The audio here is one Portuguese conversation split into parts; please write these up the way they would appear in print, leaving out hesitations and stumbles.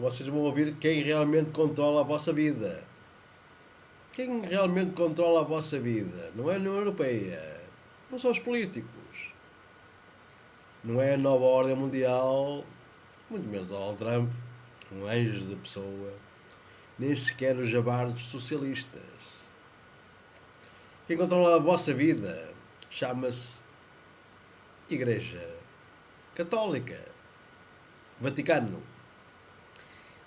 vocês vão ouvir quem realmente controla a vossa vida. Quem realmente controla a vossa vida não é a União Europeia, não são os políticos, não é a nova ordem mundial, muito menos Donald Trump, um anjo de pessoa, nem sequer os jabardos socialistas. Quem controla a vossa vida chama-se Igreja Católica, Vaticano.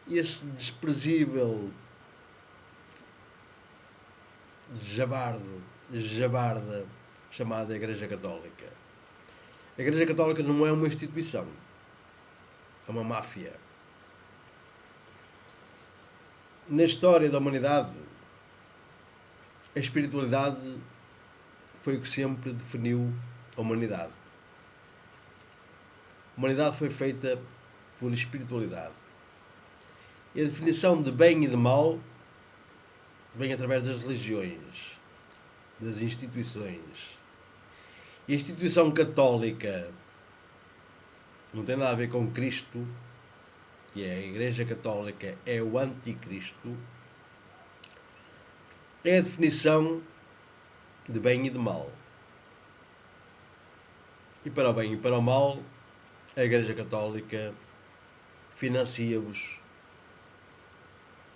E esse desprezível jabarda chamada Igreja Católica. A Igreja Católica não é uma instituição, é uma máfia. Na história da humanidade, a espiritualidade foi o que sempre definiu a humanidade. A humanidade foi feita por espiritualidade. E a definição de bem e de mal vem através das religiões, das instituições. E a instituição católica não tem nada a ver com Cristo, que é a Igreja Católica, é o anticristo. É a definição de bem e de mal. E para o bem e para o mal, a Igreja Católica financia-vos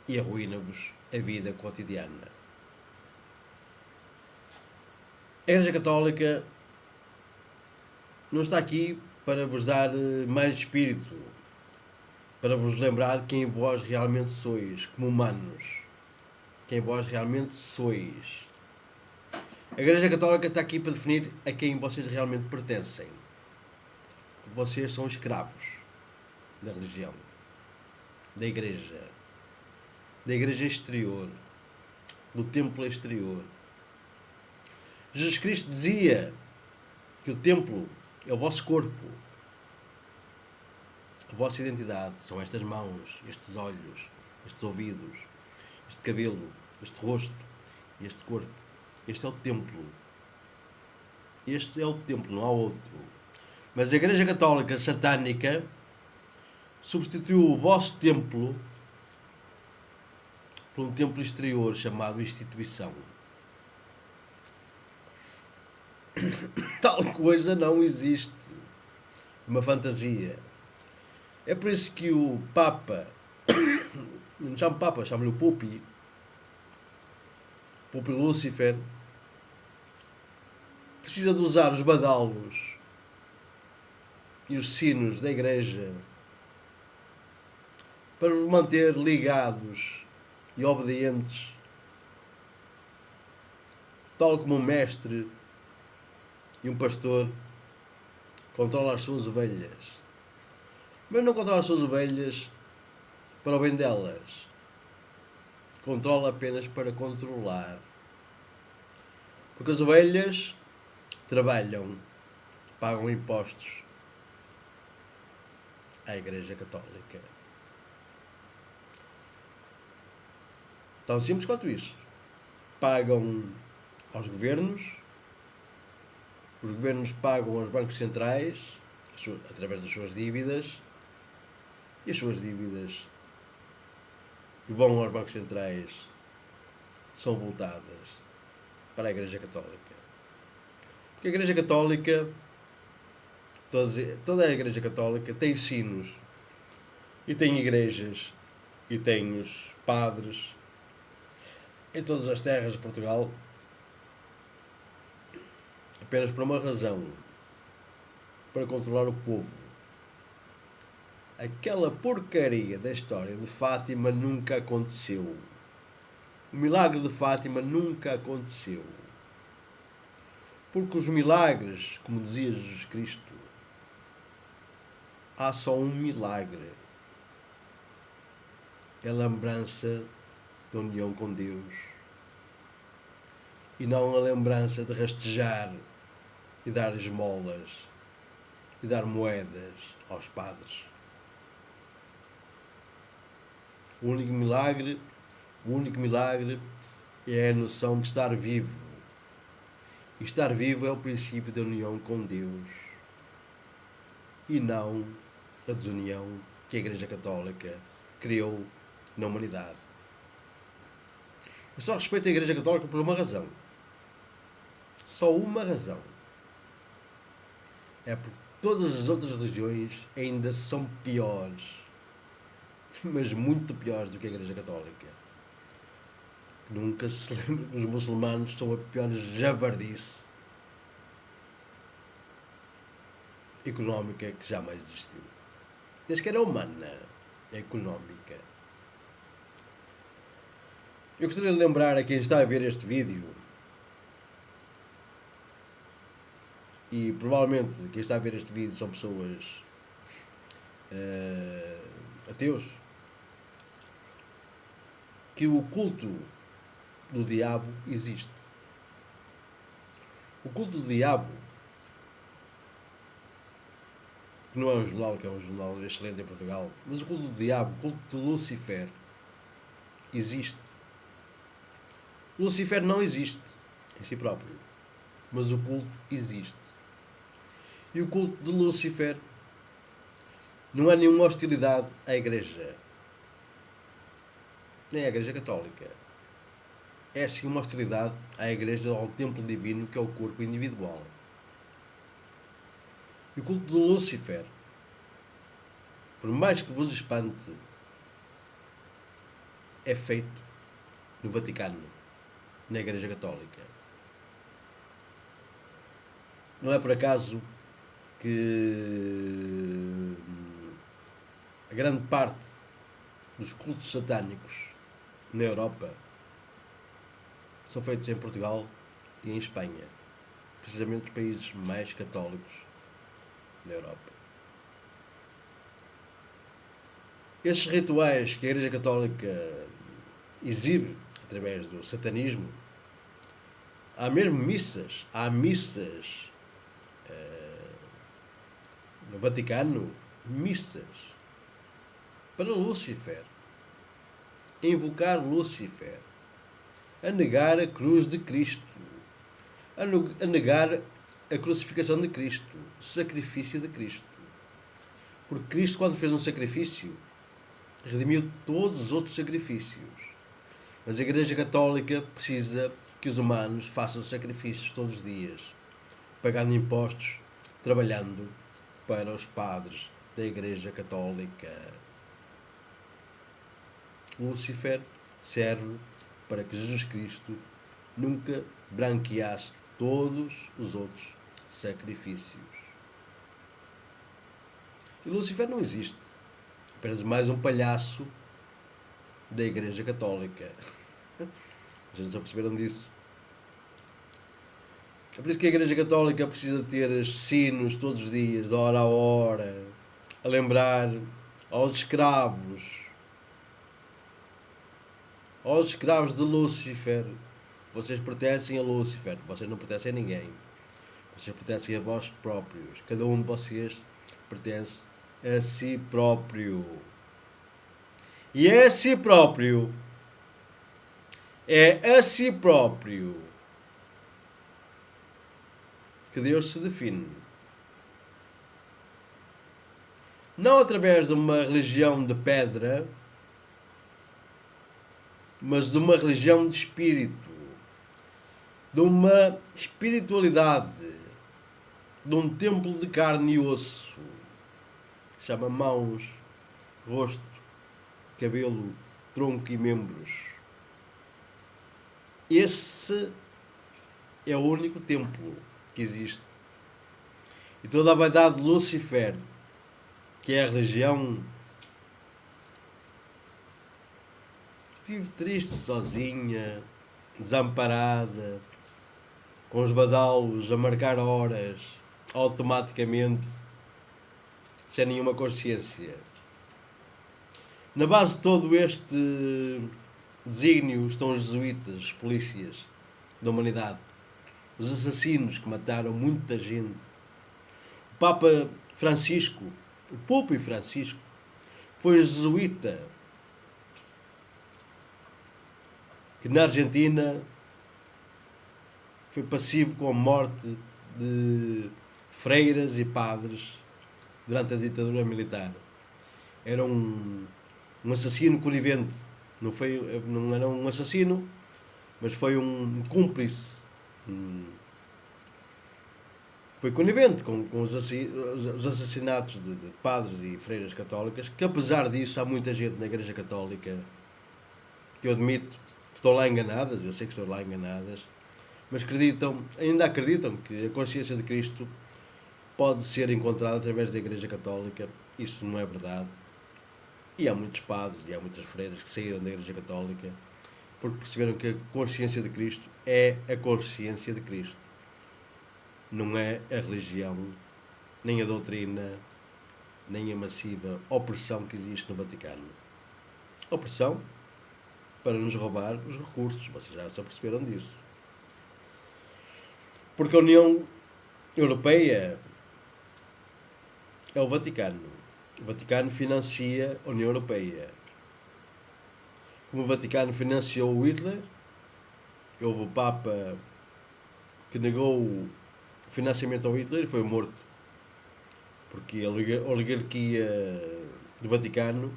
e arruína-vos a vida cotidiana. A Igreja Católica não está aqui para vos dar mais espírito, para vos lembrar quem vós realmente sois, como humanos. Quem vós realmente sois. A Igreja Católica está aqui para definir a quem vocês realmente pertencem. Vocês são escravos da religião, da Igreja exterior, do templo exterior. Jesus Cristo dizia que o templo é o vosso corpo, a vossa identidade, são estas mãos, estes olhos, estes ouvidos, este cabelo, este rosto, este corpo. Este é o templo. Este é o templo, não há outro. Mas a Igreja Católica satânica substituiu o vosso templo por um templo exterior chamado instituição. Tal coisa não existe. Uma fantasia. É por isso que o Papa, não chamo Papa, chamo-lhe o Pupi Lúcifer, precisa de usar os badalos e os sinos da Igreja para os manter ligados e obedientes, tal como um mestre e um pastor controla as suas ovelhas. Mas não controla as suas ovelhas para o bem delas. Controla apenas para controlar. Porque as ovelhas trabalham, pagam impostos à Igreja Católica. Tão simples quanto isso. Pagam aos governos, os governos pagam aos bancos centrais através das suas dívidas, e as suas dívidas que vão aos bancos centrais são voltadas para a Igreja Católica. Porque a Igreja Católica, toda a Igreja Católica tem sinos, e tem igrejas, e tem os padres em todas as terras de Portugal, apenas por uma razão: para controlar o povo. Aquela porcaria da história de Fátima nunca aconteceu. O milagre de Fátima nunca aconteceu. Porque os milagres, como dizia Jesus Cristo, há só um milagre. É a lembrança da união com Deus. E não a lembrança de rastejar e dar esmolas e dar moedas aos padres. O único milagre é a noção de estar vivo. E estar vivo é o princípio da união com Deus. E não a desunião que a Igreja Católica criou na humanidade. Eu só respeito a Igreja Católica por uma razão. Só uma razão. É porque todas as outras religiões ainda são piores. Mas muito piores do que a Igreja Católica. Nunca se lembra que os muçulmanos são a pior jabardice económica que jamais existiu. Nem sequer é humana, é económica. Eu gostaria de lembrar a quem está a ver este vídeo, e provavelmente quem está a ver este vídeo são pessoas ateus, que o culto do diabo existe. O culto do diabo, que não é um jornal, que é um jornal excelente em Portugal, mas o culto do diabo, o culto de Lucifer, existe. Lucifer não existe em si próprio, mas o culto existe. E o culto de Lucifer não é nenhuma hostilidade à Igreja, nem à Igreja Católica. É sim uma hostilidade à Igreja, ao templo divino, que é o corpo individual. E o culto de Lucifer, por mais que vos espante, é feito no Vaticano, na Igreja Católica. Não é por acaso que a grande parte dos cultos satânicos na Europa são feitos em Portugal e em Espanha, precisamente os países mais católicos da Europa. Estes rituais que a Igreja Católica exibe através do satanismo, há mesmo missas, no Vaticano, missas para Lúcifer, a invocar Lúcifer, a negar a cruz de Cristo, a negar a crucificação de Cristo, o sacrifício de Cristo. Porque Cristo, quando fez um sacrifício, redimiu todos os outros sacrifícios. Mas a Igreja Católica precisa que os humanos façam sacrifícios todos os dias, pagando impostos, trabalhando para os padres da Igreja Católica. Lúcifer serve para que Jesus Cristo nunca branqueasse todos os outros sacrifícios. E Lúcifer não existe. Apenas mais um palhaço da Igreja Católica. Vocês já perceberam disso? É por isso que a Igreja Católica precisa ter sinos todos os dias, de hora a hora, a lembrar aos escravos de Lúcifer: vocês pertencem a Lúcifer, vocês não pertencem a ninguém, vocês pertencem a vós próprios, cada um de vocês pertence a si próprio. E é a si próprio, que Deus se define. Não através de uma religião de pedra, mas de uma religião de espírito, de uma espiritualidade, de um templo de carne e osso, que se chama mãos, rosto, cabelo, tronco e membros. Esse é o único templo que existe. E toda a vaidade de Lúcifer, que é a religião, vive triste, sozinha, desamparada, com os badalos a marcar horas, automaticamente, sem nenhuma consciência. Na base de todo este desígnio estão os jesuítas, os polícias da humanidade, os assassinos que mataram muita gente. O Papa Francisco, o Papa Francisco, foi jesuíta, que na Argentina foi passivo com a morte de freiras e padres durante a ditadura militar. Era um um assassino conivente. Não era um assassino, mas foi um cúmplice. Foi conivente com os assassinatos de padres e freiras católicas, que apesar disso há muita gente na Igreja Católica que eu admito que estão lá enganadas, eu sei que estão lá enganadas, mas ainda acreditam que a consciência de Cristo pode ser encontrada através da Igreja Católica. Isso não é verdade. E há muitos padres e há muitas freiras que saíram da Igreja Católica porque perceberam que a consciência de Cristo é a consciência de Cristo. Não é a religião, nem a doutrina, nem a massiva opressão que existe no Vaticano. Opressão para nos roubar os recursos, vocês já se aperceberam disso. Porque a União Europeia é o Vaticano. O Vaticano financia a União Europeia. Como o Vaticano financiou o Hitler, houve o Papa que negou o financiamento ao Hitler e foi morto. Porque a oligarquia do Vaticano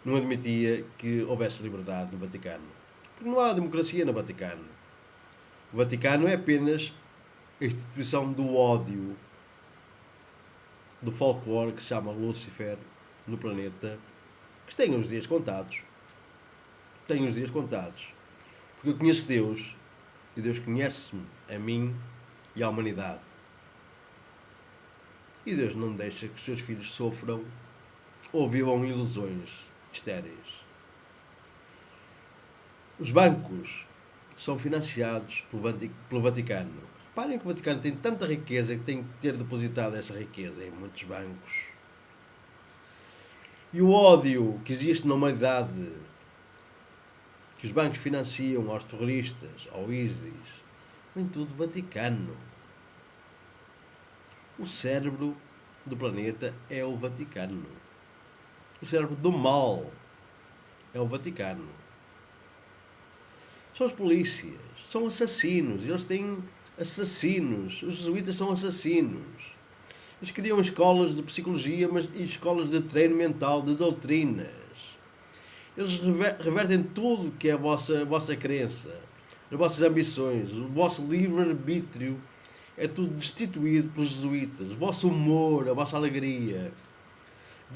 não admitia que houvesse liberdade no Vaticano. Porque não há democracia no Vaticano. O Vaticano é apenas a instituição do ódio, do folclore que se chama Lúcifer no planeta, que tem os dias contados. Tem os dias contados. Porque eu conheço Deus e Deus conhece-me, a mim e à humanidade. E Deus não deixa que os seus filhos sofram ou vivam ilusões estéreis. Os bancos são financiados pelo Vaticano. Reparem que o Vaticano tem tanta riqueza que tem que ter depositado essa riqueza em muitos bancos. E o ódio que existe na humanidade, que os bancos financiam aos terroristas, ao ISIS, vem tudo do Vaticano. O cérebro do planeta é o Vaticano. O cérebro do mal é o Vaticano. São os polícias, são assassinos, eles têm assassinos, os jesuítas são assassinos. Eles criam escolas de psicologia e escolas de treino mental, de doutrinas. Eles revertem tudo que é a vossa crença, as vossas ambições, o vosso livre-arbítrio é tudo destituído pelos jesuítas. O vosso humor, a vossa alegria, a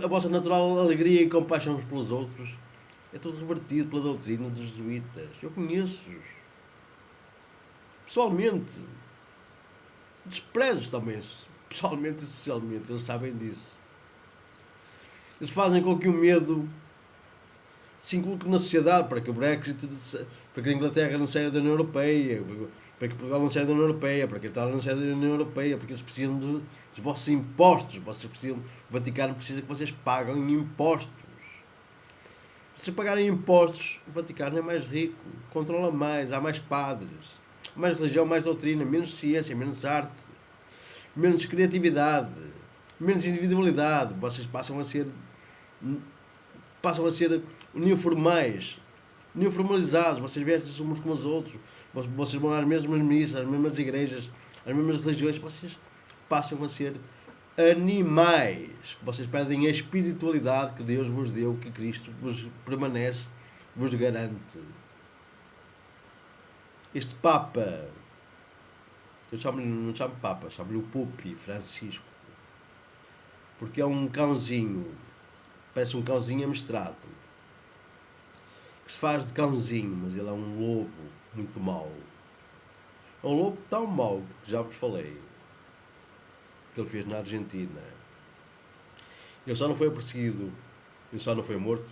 vossa natural alegria e compaixão uns pelos outros é tudo revertido pela doutrina dos jesuítas. Eu conheço-os pessoalmente, desprezo também, pessoalmente e socialmente, eles sabem disso. Eles fazem com que o medo se inculque na sociedade para que o Brexit, para que a Inglaterra não saia da União Europeia, para que Portugal não saia da União Europeia, para que a Itália não saia da União Europeia, porque eles precisam dos vossos impostos, o Vaticano precisa que vocês paguem impostos. Se vocês pagarem impostos, o Vaticano é mais rico, controla mais, há mais padres, mais religião, mais doutrina, menos ciência, menos arte, menos criatividade, menos individualidade. Vocês passam a ser neoformalizados, vocês vestem-se uns com os outros, vocês vão às mesmas missas, às mesmas igrejas, às mesmas religiões, vocês passam a ser animais. Vocês perdem a espiritualidade que Deus vos deu, que Cristo vos permanece, vos garante. Este Papa, não chamo Papa, chamo-lhe o Pupi Francisco, porque é um cãozinho, parece um cãozinho amestrado, que se faz de cãozinho, mas ele é um lobo muito mau. É um lobo tão mau que já vos falei, que ele fez na Argentina. Ele só não foi perseguido, ele só não foi morto,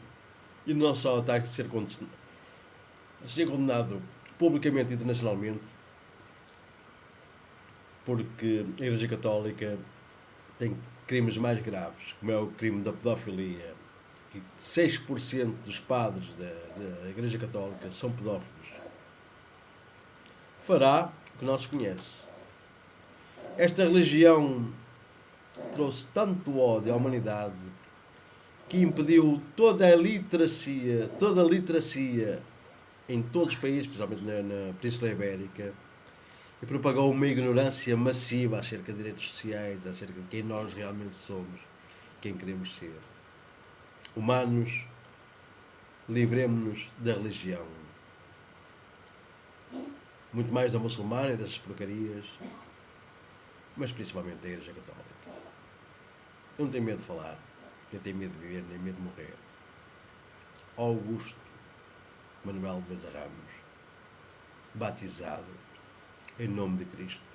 e não só está a ser condenado publicamente e internacionalmente, porque a Igreja Católica tem crimes mais graves, como é o crime da pedofilia, que 6% dos padres da Igreja Católica são pedófilos. Fará o que não se conhece. Esta religião trouxe tanto ódio à humanidade que impediu toda a literacia em todos os países, principalmente na Península Ibérica, e propagou uma ignorância massiva acerca de direitos sociais, acerca de quem nós realmente somos, quem queremos ser. humanos, livremos-nos da religião. Muito mais da muçulmana e dessas porcarias, mas principalmente da Igreja Católica. Eu não tenho medo de falar, nem tenho medo de viver, nem medo de morrer. Augusto Manuel Bezerra Ramos, batizado em nome de Cristo.